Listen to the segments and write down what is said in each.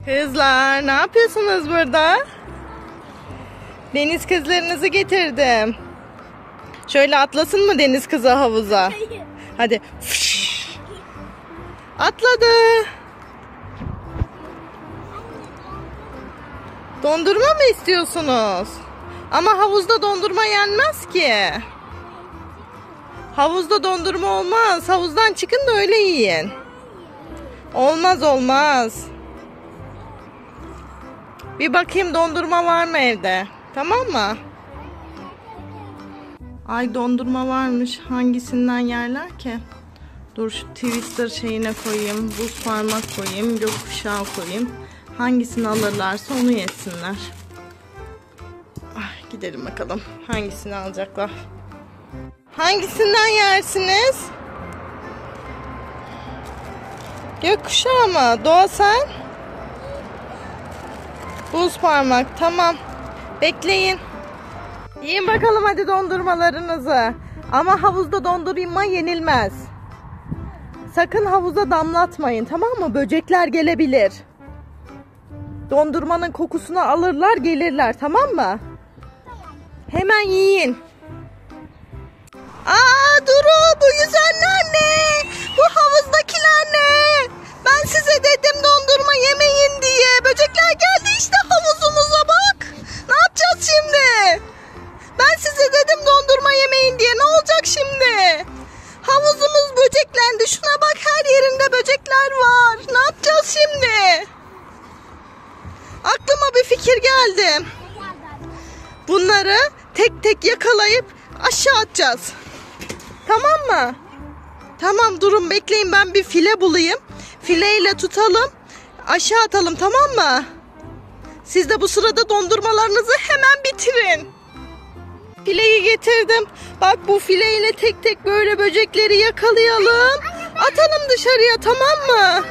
Kızlar, ne yapıyorsunuz burada? Deniz kızlarınızı getirdim. Şöyle atlasın mı deniz kızı havuza? Hadi. Fış. Atladı. Dondurma mı istiyorsunuz? Ama havuzda dondurma yenmez ki. Havuzda dondurma olmaz. Havuzdan çıkın da öyle yiyin. Olmaz olmaz. Bir bakayım dondurma var mı evde? Tamam mı? Ay dondurma varmış. Hangisinden yerler ki? Dur şu Twister şeyine koyayım. Buz parmak koyayım. Gökkuşağı koyayım. Hangisini alırlarsa onu yesinler. Ay, gidelim bakalım. Hangisini alacaklar? Hangisinden yersiniz? Gökkuşağı mı? Doğa sen? Buz parmak. Tamam. Bekleyin. Yiyin bakalım hadi dondurmalarınızı. Ama havuzda dondurma yenilmez. Sakın havuza damlatmayın, tamam mı? Böcekler gelebilir. Dondurmanın kokusunu alırlar, gelirler, tamam mı? Hemen yiyin. Duru, bu yüzenler ne? Bu havuzdakiler ne? Ben size dedim dondurma yemeyin diye. Böcekler geldi işte havuzumuza bak. Ne yapacağız şimdi? Ben size dedim dondurma yemeyin diye. Ne olacak şimdi? Havuzumuz böceklendi. Şuna bak, her yerinde böcekler var. Ne yapacağız şimdi? Aklıma bir fikir geldi. Bunları tek tek yakalayıp aşağı atacağız. Tamam mı? Tamam, durun bekleyin, ben bir file bulayım. Fileyle tutalım. Aşağı atalım, tamam mı? Siz de bu sırada dondurmalarınızı hemen bitirin. Fileyi getirdim. Bak, bu fileyle tek tek böyle böcekleri yakalayalım. Atalım dışarıya, tamam mı?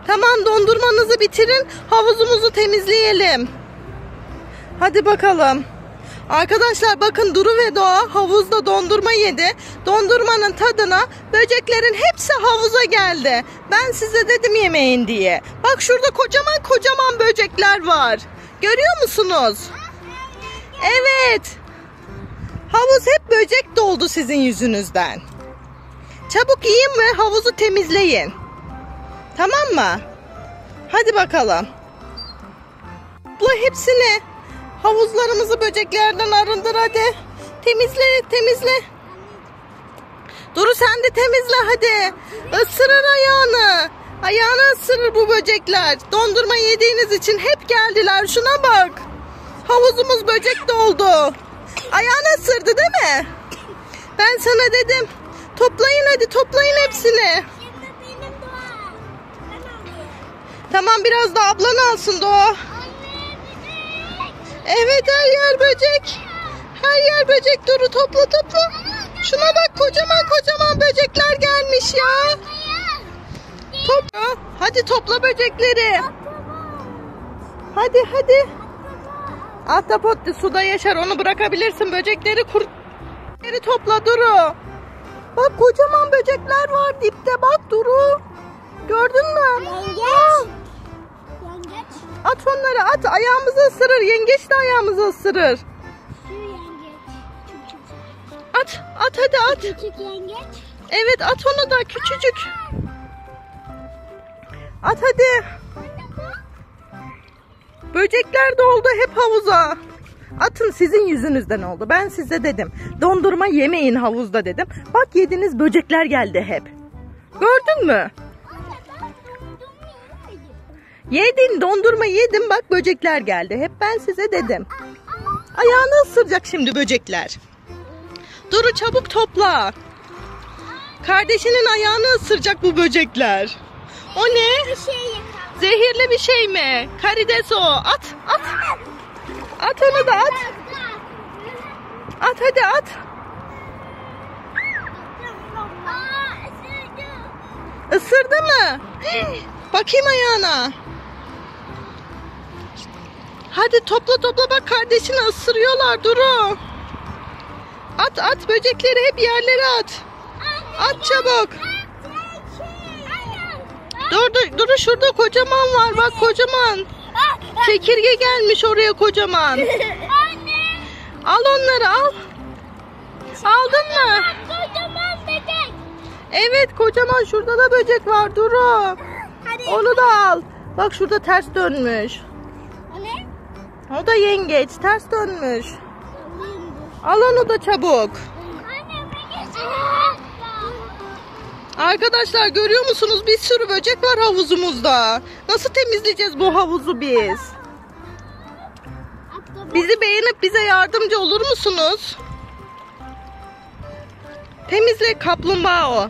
Tamam, dondurmanızı bitirin. Havuzumuzu temizleyelim. Hadi bakalım. Arkadaşlar bakın, Duru ve Doğa havuzda dondurma yedi. Dondurmanın tadına böceklerin hepsi havuza geldi. Ben size dedim yemeyin diye. Bak şurada kocaman kocaman böcekler var. Görüyor musunuz? Evet. Havuz hep böcek doldu sizin yüzünüzden. Çabuk yiyin ve havuzu temizleyin. Tamam mı? Hadi bakalım. Topla hepsini. Havuzlarımızı böceklerden arındır hadi. Temizle, temizle. Duru sen de temizle hadi. Isırır ayağını. Ayağını ısırır bu böcekler. Dondurma yediğiniz için hep geldiler. Şuna bak. Havuzumuz böcek doldu. Ayağını ısırdı değil mi? Ben sana dedim. Toplayın hadi, toplayın hepsini. Tamam, biraz da ablan alsın Doğa. Evet, her yer böcek. Her yer böcek. Duru topla topla. Şuna bak, kocaman kocaman böcekler gelmiş ya. Topla. Hadi topla böcekleri. Hadi hadi. Ahtapot suda yaşar, onu bırakabilirsin. Böcekleri topla Duru. Bak kocaman böcekler var dipte, bak Duru. Gördün mü? At onları, at, ayağımızı ısırır. Yengeç de ayağımızı ısırır. At hadi at. Küçük yengeç. Evet, at onu da, küçücük. At hadi. Böcekler doldu hep havuza. Atın, sizin yüzünüzden oldu. Ben size dedim. Dondurma yemeyin havuzda dedim. Bak yediniz, böcekler geldi hep. Gördün mü? Yedin, dondurma yedim, bak böcekler geldi. Hep ben size dedim. Ayağını ısıracak şimdi böcekler. Duru çabuk topla. Kardeşinin ayağını ısıracak bu böcekler. O ne? Zehirli bir şey mi? Karides o. At. At onu da at. At hadi at. Isırdı mı? Bakayım ayağına. Hadi topla bak, kardeşini ısırıyorlar Duru. At böcekleri hep yerlere at. At çabuk. Dur şurada kocaman var bak kocaman. Çekirge gelmiş oraya kocaman. Anne. Al onları al. Aldın mı? Kocaman bebek. Evet kocaman şurada da böcek var Duru. Hadi. Onu da al. Bak şurada ters dönmüş. O ne? O da yengeç ters dönmüş. Al onu da çabuk. Anne bebek. Arkadaşlar görüyor musunuz? Bir sürü böcek var havuzumuzda. Nasıl temizleyeceğiz bu havuzu biz? Bizi beğenip bize yardımcı olur musunuz? Temizle kaplumbağa o.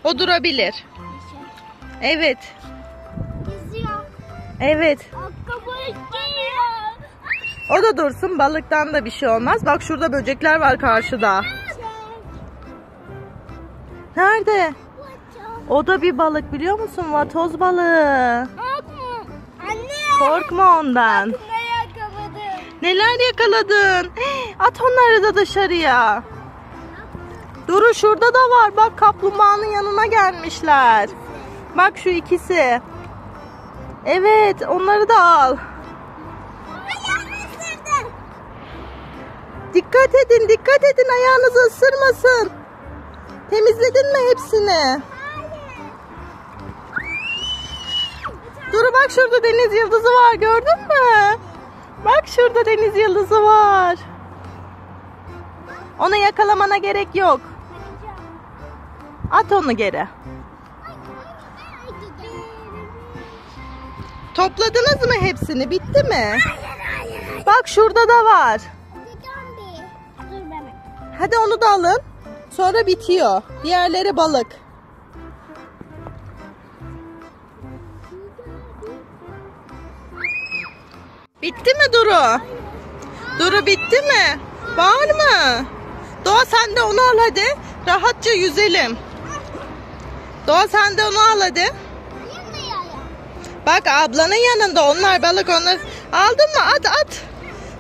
O durabilir. Evet. Yüzüyor. Evet. Ayakkabı giyiyor. O da dursun. Balıktan da bir şey olmaz. Bak şurada böcekler var karşıda. Nerede? O da bir balık biliyor musun? Vatoz balığı. Anne. Korkma ondan. Ne yakaladım? Neler yakaladın? At onları da dışarıya. Duru şurada da var. Bak kaplumbağanın yanına gelmişler. Bak şu ikisi. Evet onları da al. Ayağımı ısırdı. Dikkat edin ayağınızı ısırmasın. Temizledin mi hepsini? Duru bak şurada deniz yıldızı var gördün mü? Bak şurada deniz yıldızı var. Onu yakalamana gerek yok. At onu geri. Topladınız mı hepsini? Bitti mi? Bak şurada da var. Dur ben. Hadi onu da alın. Sonra bitiyor. Diğerleri balık. Bitti mi Duru? Duru bitti mi? Var mı? Doğa sen de onu al hadi. Rahatça yüzelim. Doğa sen de onu al hadi. Bak ablanın yanında onlar balık onlar. Aldın mı? At.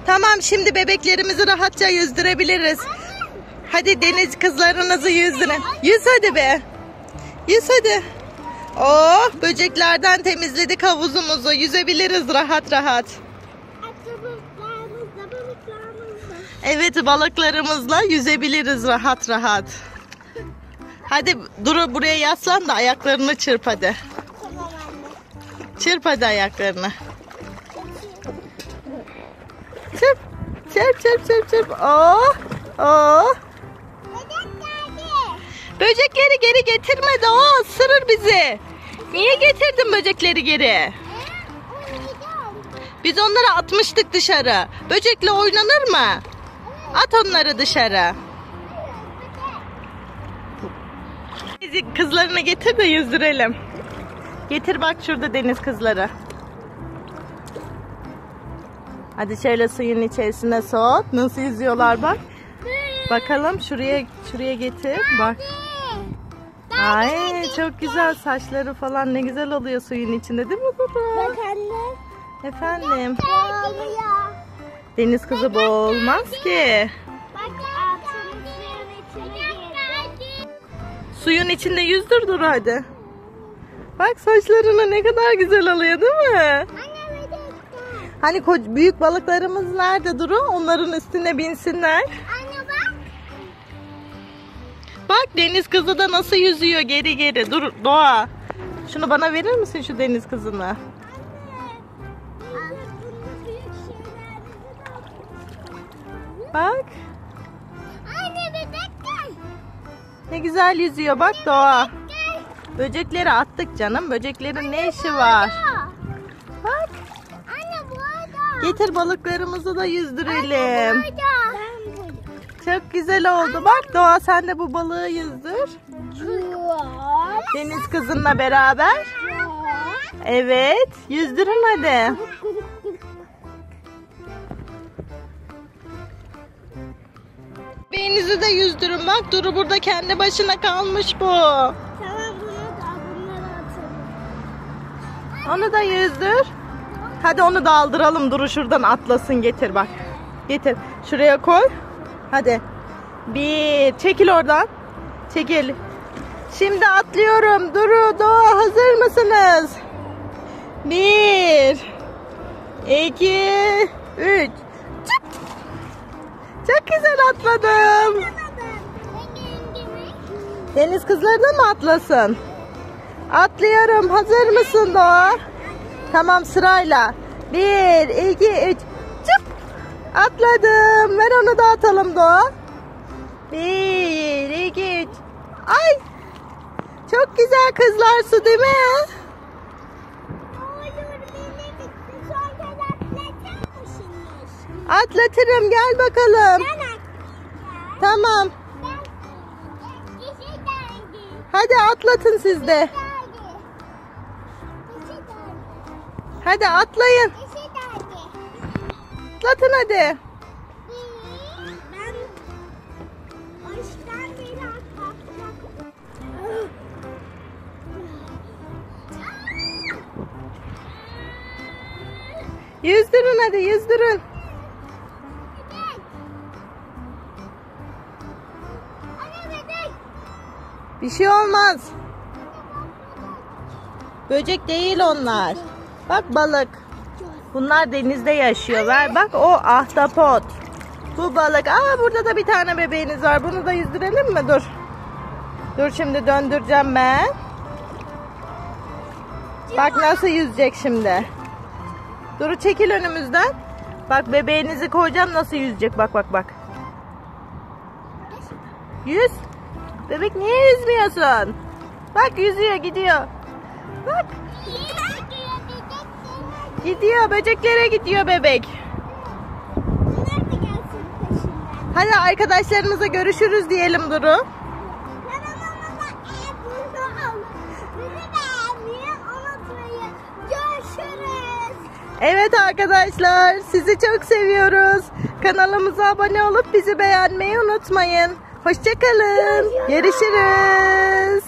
Tamam şimdi bebeklerimizi rahatça yüzdürebiliriz. Hadi deniz kızlarınızı yüzdürün. Yüz hadi be. Yüz hadi. Oh böceklerden temizledik havuzumuzu. Yüzebiliriz rahat rahat. Evet balıklarımızla yüzebiliriz rahat rahat. Hadi Duru buraya yaslan da ayaklarını çırp hadi. Çırp hadi ayaklarını. Çırp. Çırp. Oh. Böcekleri geri getirme de o ısırır bizi. Niye getirdin böcekleri geri? Biz onları atmıştık dışarı. Böcekle oynanır mı? At onları dışarı. Kızlarını getir de yüzdürelim. Getir bak şurada deniz kızları. Hadi şöyle suyun içerisine sok. Nasıl yüzüyorlar bak. Bakalım şuraya getir. Bak. Ay çok güzel saçları falan ne güzel oluyor suyun içinde değil mi Duru? Bak anne. Efendim. Boğuluyor. Deniz kızı boğulmaz ki. Bak altını suyun içine girdi. Suyun içinde yüzdür Duru hadi. Bak saçlarını ne kadar güzel alıyor değil mi? Anne bebekler. Hani büyük balıklarımız nerede Duru? Onların üstüne binsinler. Anne bak. Bak deniz kızı da nasıl yüzüyor geri. Dur Doğa. Şunu bana verir misin şu deniz kızını? Bak. Anne bebekler. Ne güzel yüzüyor bak Doğa. Böcekleri attık canım. Böceklerin ne işi var? Bak. Anne bu arada. Getir balıklarımızı da yüzdürelim. Burada. Çok güzel oldu. Bak Doğa sen de bu balığı yüzdür. Deniz kızınla beraber. Evet. Yüzdürün hadi. Beğenizi de yüzdürün. Bak Duru burada kendi başına kalmış bu. Tamam bunları atalım. Onu da yüzdür. Hadi onu da aldıralım. Duru şuradan atlasın. Getir bak. Getir. Şuraya koy. Hadi. Bir. Çekil oradan. Çekil. Şimdi atlıyorum. Duru, Doğa hazır mısınız? 1 2 3 Çok güzel atladım. Deniz kızları da mı atlasın? Atlıyorum. Hazır mısın Doğa? Tamam, sırayla. 1 2 3 Çıp. Atladım. Ver onu da atalım Doğa. 1 2 3 Ay! Çok güzel kızlar su, değil mi? Atlatırım, gel bakalım. Tamam. Hadi atlatın siz de. Hadi atlayın. Atlatın hadi. Yüzdürün hadi, yüzdürün. Bir şey olmaz. Böcek değil onlar. Bak, balık. Bunlar denizde yaşıyorlar. Bak, o ahtapot. Bu balık. Aa, burada da bir tane bebeğiniz var. Bunu da yüzdürelim mi? Dur. Dur, şimdi döndüreceğim ben. Bak nasıl yüzecek şimdi. Duru, çekil önümüzden. Bak, bebeğinizi koyacağım, nasıl yüzecek. Bak bak bak. Yüz. Bebek, niye yüzmüyorsun? Bak, yüzüyor, gidiyor. Bak. Gidiyor, böceklere gidiyor bebek. Hadi arkadaşlarımıza görüşürüz diyelim Duru. Evet arkadaşlar, sizi çok seviyoruz. Kanalımıza abone olup bizi beğenmeyi unutmayın. Hoşça kalın. Görüşürüz.